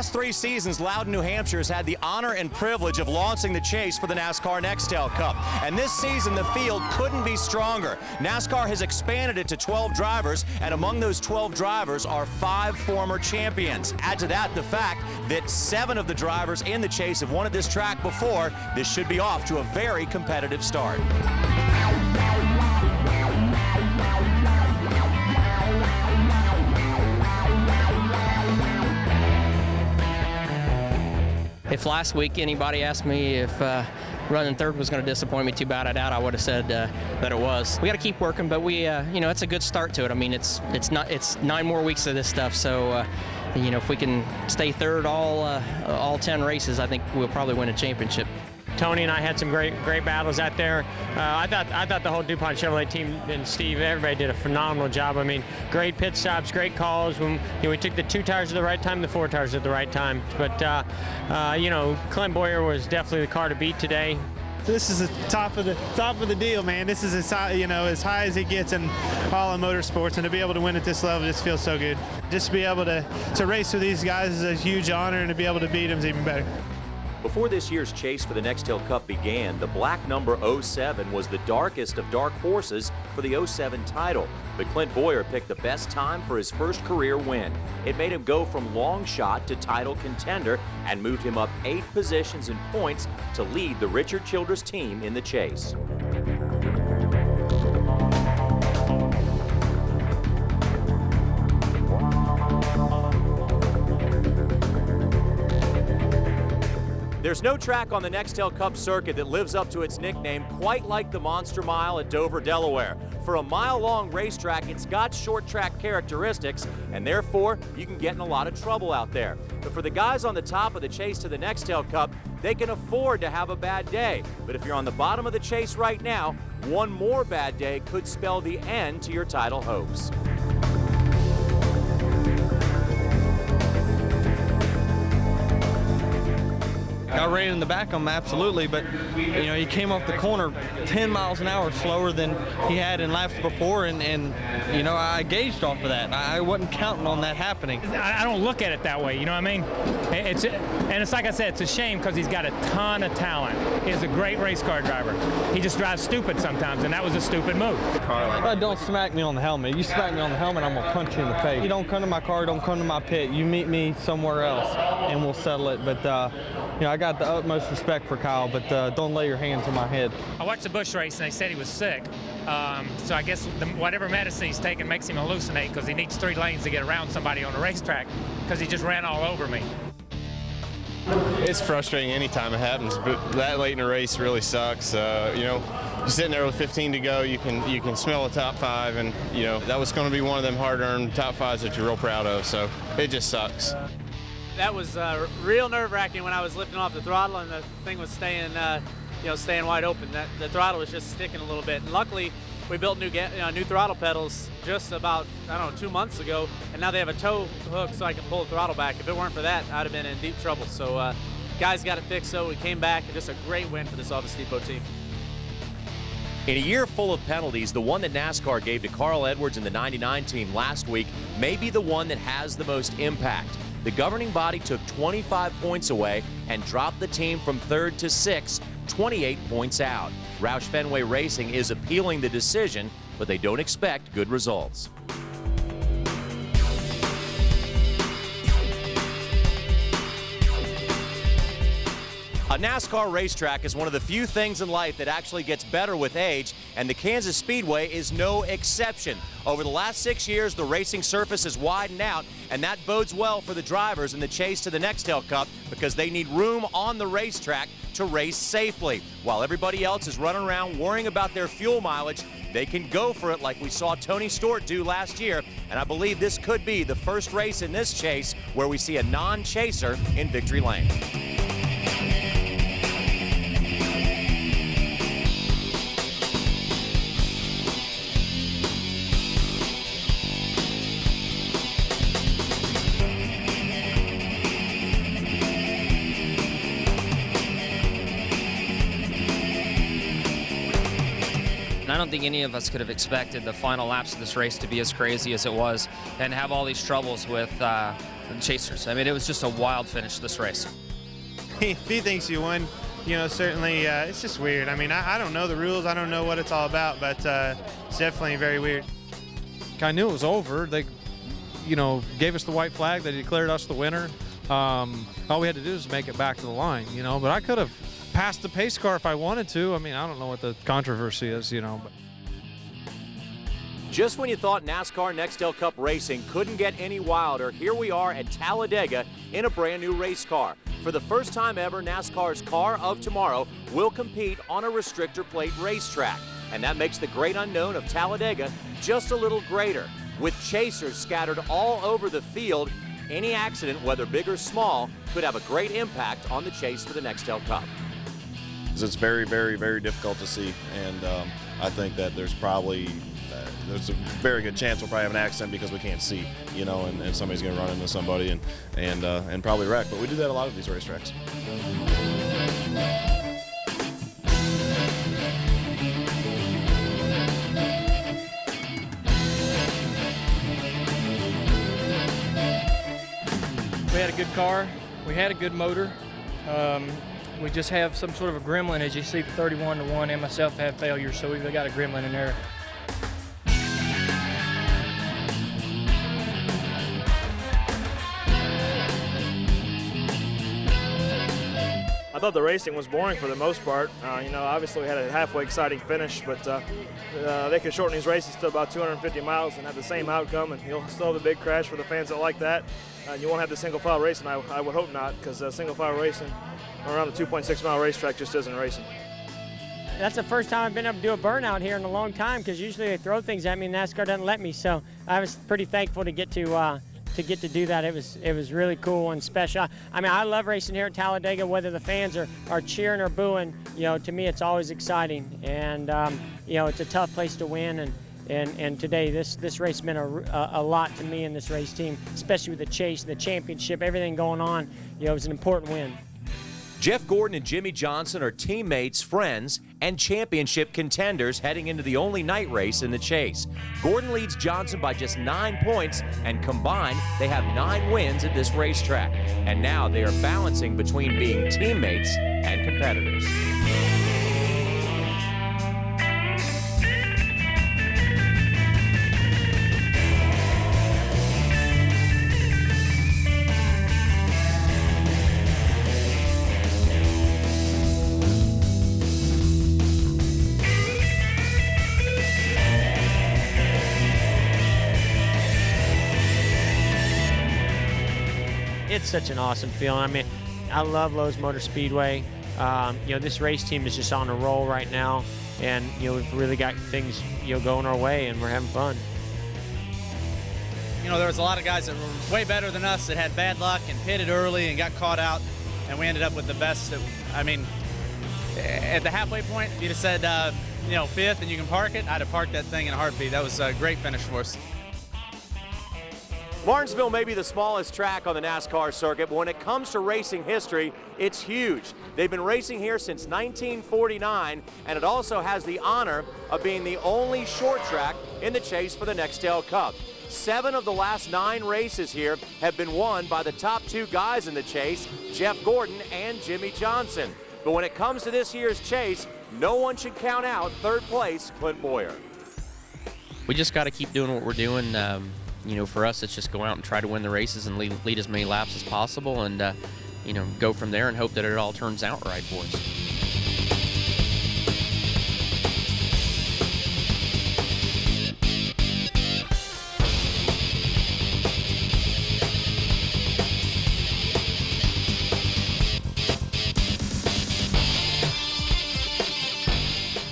last 3 seasons, Loudon, New Hampshire has had the honor and privilege of launching the chase for the NASCAR Nextel Cup. And this season, the field couldn't be stronger. NASCAR has expanded it to 12 drivers, and among those 12 drivers are 5 former champions. Add to that the fact that 7 of the drivers in the chase have won at this track before. This should be off to a very competitive start. If last week anybody asked me if running third was going to disappoint me too bad, I doubt I would have said that it was. We got to keep working, but we, it's a good start to it. I mean, it's 9 more weeks of this stuff, so if we can stay third all 10 races, I think we'll probably win a championship. Tony and I had some great battles out there. I thought the whole DuPont Chevrolet team and Steve, everybody did a phenomenal job. I mean, great pit stops, great calls. When we took the 2 tires at the right time, the 4 tires at the right time. But Clint Boyer was definitely the car to beat today. This is the top of the deal, man. This is as high as it gets in all of motorsports, and to be able to win at this level just feels so good. Just to be able to race with these guys is a huge honor, and to be able to beat them is even better. Before this year's chase for the Nextel Cup began, the black number 07 was the darkest of dark horses for the 07 title. But Clint Boyer picked the best time for his first career win. It made him go from long shot to title contender and moved him up 8 positions in points to lead the Richard Childress team in the chase. There's no track on the Nextel Cup circuit that lives up to its nickname quite like the Monster Mile at Dover, Delaware. For a mile-long racetrack, it's got short track characteristics, and therefore you can get in a lot of trouble out there. But for the guys on the top of the chase to the Nextel Cup, they can afford to have a bad day. But if you're on the bottom of the chase right now, one more bad day could spell the end to your title hopes. I ran in the back on him, absolutely, but he came off the corner 10 miles an hour slower than he had in laps before, and I gauged off of that. I wasn't counting on that happening. I don't look at it that way, you know what I mean? It's like I said, it's a shame because he's got a ton of talent. He's a great race car driver. He just drives stupid sometimes, and that was a stupid move. Don't smack me on the helmet. You smack me on the helmet, I'm gonna punch you in the face. You don't come to my car, don't come to my pit. You meet me somewhere else, and we'll settle it. But I got the utmost respect for Kyle, but don't lay your hands on my head. I watched the Busch race, and they said he was sick. So I guess whatever medicine he's taking makes him hallucinate because he needs 3 lanes to get around somebody on a racetrack because he just ran all over me. It's frustrating anytime it happens, but that late in a race really sucks. You're sitting there with 15 to go, you can smell the top 5, and that was going to be one of them hard-earned top 5s that you're real proud of. So it just sucks. That was real nerve-wracking when I was lifting off the throttle and the thing was staying wide open. The throttle was just sticking a little bit. And luckily, we built new throttle pedals just about 2 months ago, and now they have a tow hook so I can pull the throttle back. If it weren't for that, I'd have been in deep trouble. So guys got it fixed, so we came back, and just a great win for this Office Depot team. In a year full of penalties, the one that NASCAR gave to Carl Edwards and the '99 team last week may be the one that has the most impact. The governing body took 25 points away and dropped the team from 3rd to 6th, 28 points out. Roush Fenway Racing is appealing the decision, but they don't expect good results. A NASCAR racetrack is one of the few things in life that actually gets better with age, and the Kansas Speedway is no exception. Over the last 6 years, the racing surface has widened out, and that bodes well for the drivers in the chase to the Nextel Cup because they need room on the racetrack to race safely. While everybody else is running around worrying about their fuel mileage, they can go for it like we saw Tony Stewart do last year, and I believe this could be the first race in this chase where we see a non-chaser in victory lane. don't think any of us could have expected the final laps of this race to be as crazy as it was and have all these troubles with the chasers. I mean, it was just a wild finish to this race. If he thinks you won, certainly it's just weird. I mean, I don't know the rules. I don't know what it's all about, but it's definitely very weird. I knew it was over. They, gave us the white flag. They declared us the winner. All we had to do is make it back to the line, But I could have passed the pace car if I wanted to. I mean, I don't know what the controversy is, But. Just when you thought NASCAR Nextel Cup racing couldn't get any wilder, here we are at Talladega in a brand new race car. For the first time ever, NASCAR's Car of Tomorrow will compete on a restrictor plate racetrack. And that makes the great unknown of Talladega just a little greater. With chasers scattered all over the field, any accident, whether big or small, could have a great impact on the chase for the Nextel Cup. It's very, very, very difficult to see, and I think that there's a very good chance we'll probably have an accident because we can't see, and somebody's going to run into somebody and probably wreck. But we do that a lot of these racetracks. We had a good car. We had a good motor. We just have some sort of a gremlin. As you see, the 31-1 and myself have failures, so we've got a gremlin in there. I thought the racing was boring for the most part. Obviously we had a halfway exciting finish, but they could shorten these races to about 250 miles and have the same outcome, and you'll still have a big crash for the fans that like that. You won't have the single file racing. I would hope not, because single file racing around a 2.6 mile racetrack just isn't racing. That's the first time I've been able to do a burnout here in a long time, because usually they throw things at me and NASCAR doesn't let me. So I was pretty thankful to get to do that. It was really cool and special. I mean, I love racing here at Talladega, whether the fans are cheering or booing. To me, it's always exciting, and it's a tough place to win. And today, this race meant a lot to me and this race team, especially with the chase, the championship, everything going on. It was an important win. Jeff Gordon and Jimmy Johnson are teammates, friends, and championship contenders heading into the only night race in the chase. Gordon leads Johnson by just 9 points, and combined, they have 9 wins at this racetrack. And now they are balancing between being teammates and competitors. It's such an awesome feeling. I mean, I love Lowe's Motor Speedway. This race team is just on a roll right now, and we've really got things going our way, and we're having fun. There was a lot of guys that were way better than us that had bad luck and pitted early and got caught out, and we ended up with the best. At the halfway point, if you'd have said, 5th and you can park it, I'd have parked that thing in a heartbeat. That was a great finish for us. Martinsville may be the smallest track on the NASCAR circuit, but when it comes to racing history, it's huge. They've been racing here since 1949, and it also has the honor of being the only short track in the chase for the Nextel Cup. 7 of the last 9 races here have been won by the top 2 guys in the chase, Jeff Gordon and Jimmy Johnson. But when it comes to this year's chase, no one should count out 3rd place Clint Boyer. We just got to keep doing what we're doing. For us, it's just go out and try to win the races and lead as many laps as possible, and go from there and hope that it all turns out right for us.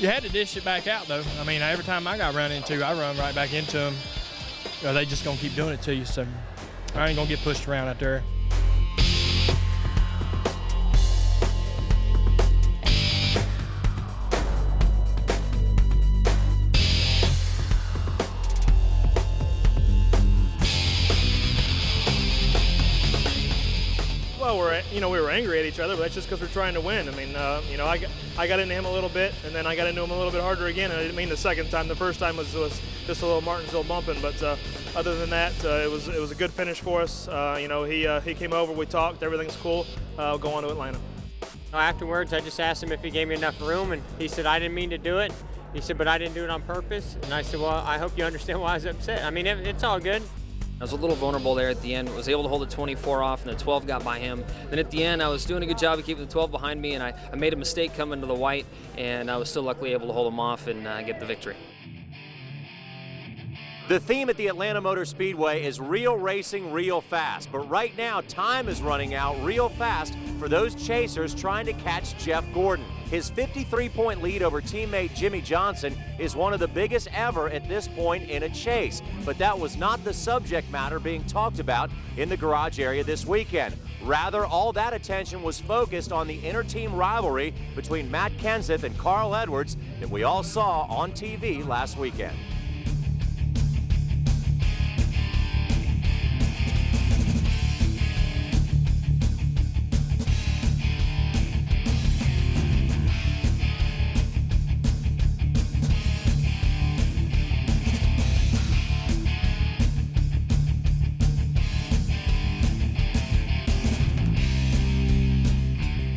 You had to dish it back out, though. I mean, every time I got run into, I run right back into them. They just gonna keep doing it to you, so I ain't gonna get pushed around out there. Well, we were angry at each other, but that's just because we're trying to win. I mean, I got into him a little bit, and then I got into him a little bit harder again. And I didn't mean the second time. The first time was just a little Martinsville bumping, but other than that, it was a good finish for us. He came over, we talked, everything's cool. I'll go on to Atlanta. Afterwards, I just asked him if he gave me enough room, and he said, I didn't mean to do it. He said, but I didn't do it on purpose. And I said, well, I hope you understand why I was upset. I mean, it's all good. I was a little vulnerable there at the end, was able to hold the 24 off, and the 12 got by him. Then at the end, I was doing a good job of keeping the 12 behind me, and I made a mistake coming to the white, and I was still luckily able to hold him off and get the victory. The theme at the Atlanta Motor Speedway is real racing, real fast. But right now, time is running out real fast for those chasers trying to catch Jeff Gordon. His 53-point lead over teammate Jimmy Johnson is one of the biggest ever at this point in a chase. But that was not the subject matter being talked about in the garage area this weekend. Rather, all that attention was focused on the inter-team rivalry between Matt Kenseth and Carl Edwards that we all saw on TV last weekend.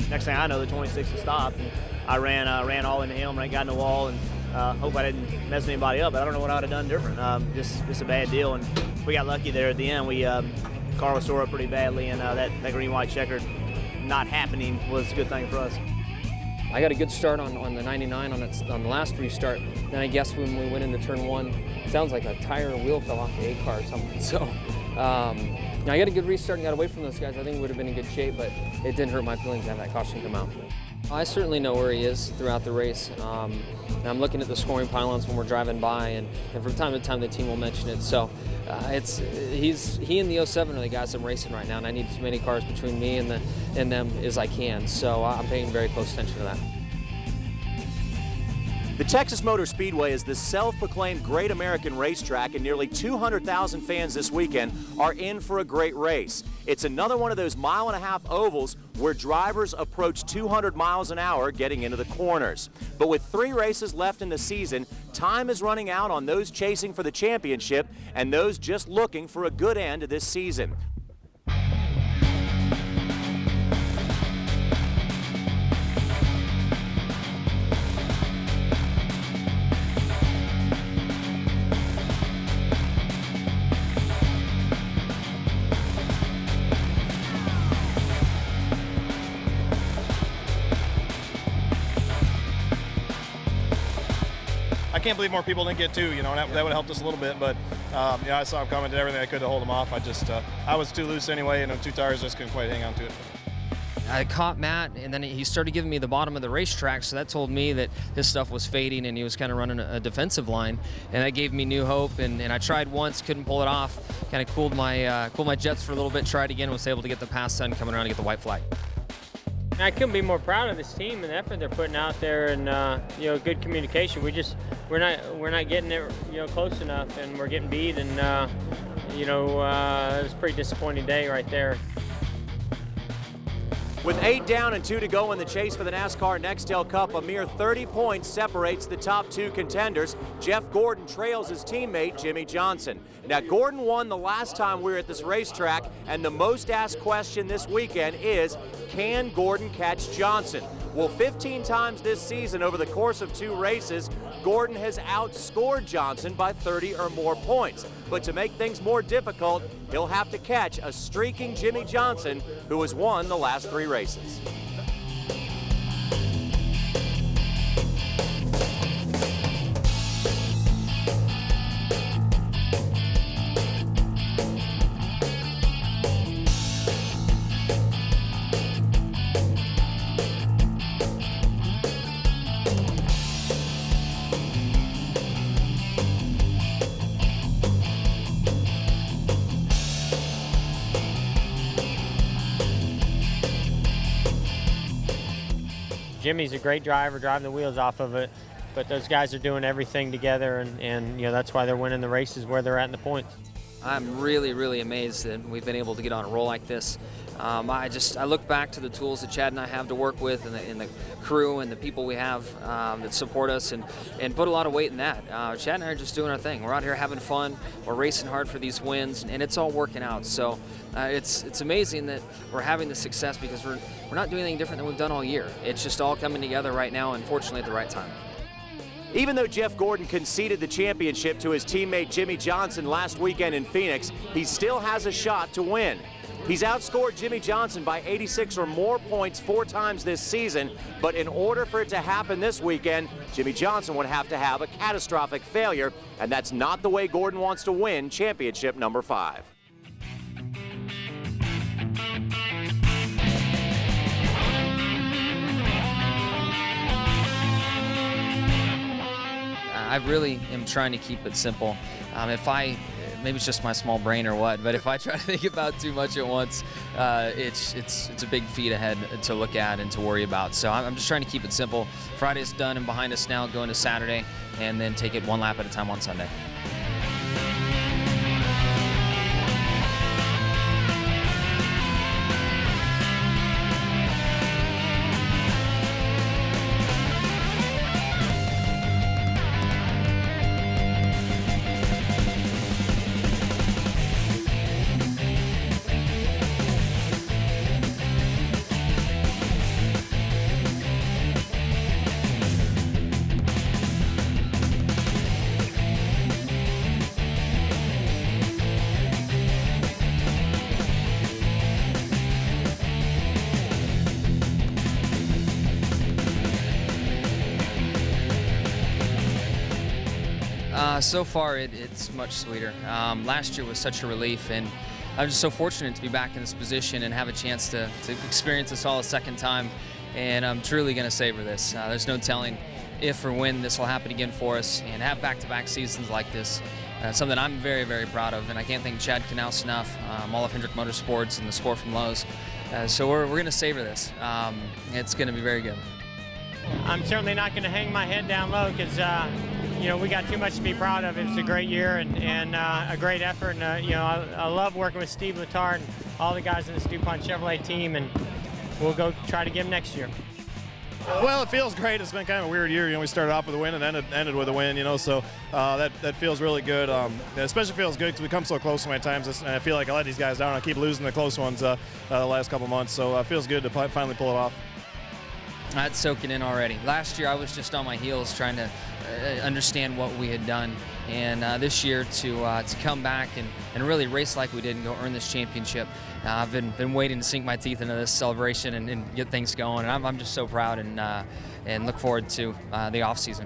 Next thing I know, the 26 had stopped, and I ran all into him, and I got in the wall, and hope I didn't mess anybody up, but I don't know what I would have done different. Just a bad deal, and we got lucky there at the end. Carl was tore up pretty badly, and that green-white checker not happening was a good thing for us. I got a good start on the 99 on the last restart. Then I guess when we went into turn one, it sounds like a tire or wheel fell off the A car or something. So I got a good restart and got away from those guys. I think we would have been in good shape, but it didn't hurt my feelings to have that caution come out. I certainly know where he is throughout the race. I'm looking at the scoring pylons when we're driving by, and from time to time the team will mention it. So he and the 07 are the guys I'm racing right now, and I need as many cars between me and them as I can. So I'm paying very close attention to that. The Texas Motor Speedway is the self-proclaimed great American racetrack, and nearly 200,000 fans this weekend are in for a great race. It's another one of those mile-and-a-half ovals where drivers approach 200 miles an hour getting into the corners. But with 3 races left in the season, time is running out on those chasing for the championship and those just looking for a good end to this season. I can't believe more people didn't get 2, and that would have helped us a little bit, but I saw him coming, did everything I could to hold him off. I was too loose anyway, and 2 tires just couldn't quite hang on to it. I caught Matt, and then he started giving me the bottom of the racetrack, so that told me that his stuff was fading and he was kind of running a defensive line, and that gave me new hope, and I tried once, couldn't pull it off, kind of cooled my jets for a little bit, tried again, was able to get the pass done, coming around to get the white flag. I couldn't be more proud of this team and the effort they're putting out there, and good communication. We're not getting it close enough, and we're getting beat, and it was a pretty disappointing day right there. With 8 down and 2 to go in the chase for the NASCAR Nextel Cup, a mere 30 points separates the top 2 contenders. Jeff Gordon trails his teammate Jimmy Johnson. Now, Gordon won the last time we were at this racetrack, and the most asked question this weekend is, can Gordon catch Johnson? Well, 15 times this season over the course of 2 races, Gordon has outscored Johnson by 30 or more points. But to make things more difficult, he'll have to catch a streaking Jimmy Johnson, who has won the last 3 races. Jimmy's a great driver, driving the wheels off of it, but those guys are doing everything together, and that's why they're winning the races where they're at in the points. I'm really, really amazed that we've been able to get on a roll like this. I look back to the tools that Chad and I have to work with, and the crew and the people we have that support us, and put a lot of weight in that. Chad and I are just doing our thing. We're out here having fun. We're racing hard for these wins, and it's all working out. So it's amazing that we're having the success because we're not doing anything different than we've done all year. It's just all coming together right now, and fortunately at the right time. Even though Jeff Gordon conceded the championship to his teammate Jimmie Johnson last weekend in Phoenix, he still has a shot to win. He's outscored Jimmie Johnson by 86 or more points 4 times this season, but in order for it to happen this weekend, Jimmie Johnson would have to have a catastrophic failure, and that's not the way Gordon wants to win championship number 5. I really am trying to keep it simple. Maybe it's just my small brain or what, but if I try to think about too much at once, it's a big feat ahead to look at and to worry about. So I'm just trying to keep it simple. Friday's done and behind us now, going to Saturday, and then take it one lap at a time on Sunday. So far, it's much sweeter. Last year was such a relief, and I'm just so fortunate to be back in this position and have a chance to experience this all a second time, and I'm truly going to savor this. There's no telling if or when this will happen again for us, and have back-to-back seasons like this. Something I'm very, very proud of, and I can't thank Chad Knaus enough, all of Hendrick Motorsports and the Sport from Lowe's. So we're going to savor this. It's going to be very good. I'm certainly not going to hang my head down low because we got too much to be proud of. It's a great year and a great effort. And, I love working with Steve Letarte and all the guys in the DuPont Chevrolet team, and we'll go try to get them next year. Well, it feels great. It's been kind of a weird year. We started off with a win and ended with a win, so that feels really good. It especially feels good because we come so close so many times, and I feel like I let these guys down. I keep losing the close ones the last couple months, so it feels good to finally pull it off. That's soaking in already. Last year I was just on my heels trying to understand what we had done, and this year to come back and really race like we did and go earn this championship. I've been waiting to sink my teeth into this celebration and get things going, and I'm just so proud and look forward to the off season.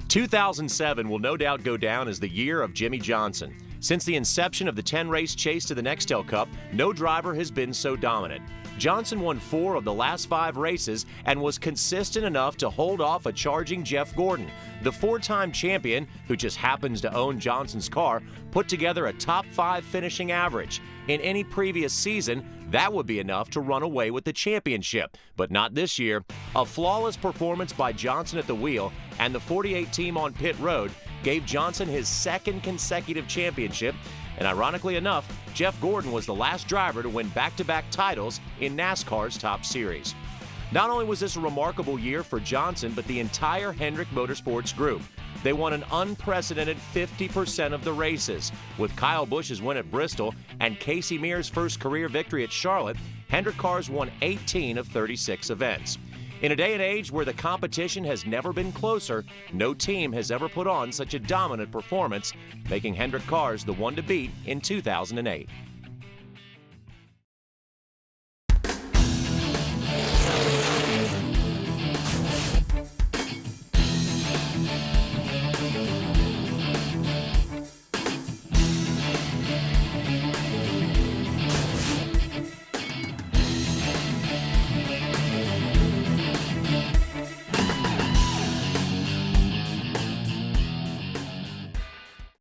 2007 will no doubt go down as the year of Jimmie Johnson. Since the inception of the 10-race chase to the Nextel Cup, no driver has been so dominant. Johnson won 4 of the last 5 races and was consistent enough to hold off a charging Jeff Gordon. The 4-time champion, who just happens to own Johnson's car, put together a top 5 finishing average. In any previous season, that would be enough to run away with the championship, but not this year. A flawless performance by Johnson at the wheel and the 48 team on pit road gave Johnson his 2nd consecutive championship. And ironically enough, Jeff Gordon was the last driver to win back-to-back titles in NASCAR's Top Series. Not only was this a remarkable year for Johnson, but the entire Hendrick Motorsports group. They won an unprecedented 50% of the races. With Kyle Busch's win at Bristol and Casey Mears' first career victory at Charlotte, Hendrick cars won 18 of 36 events. In a day and age where the competition has never been closer, no team has ever put on such a dominant performance, making Hendrick cars the one to beat in 2008.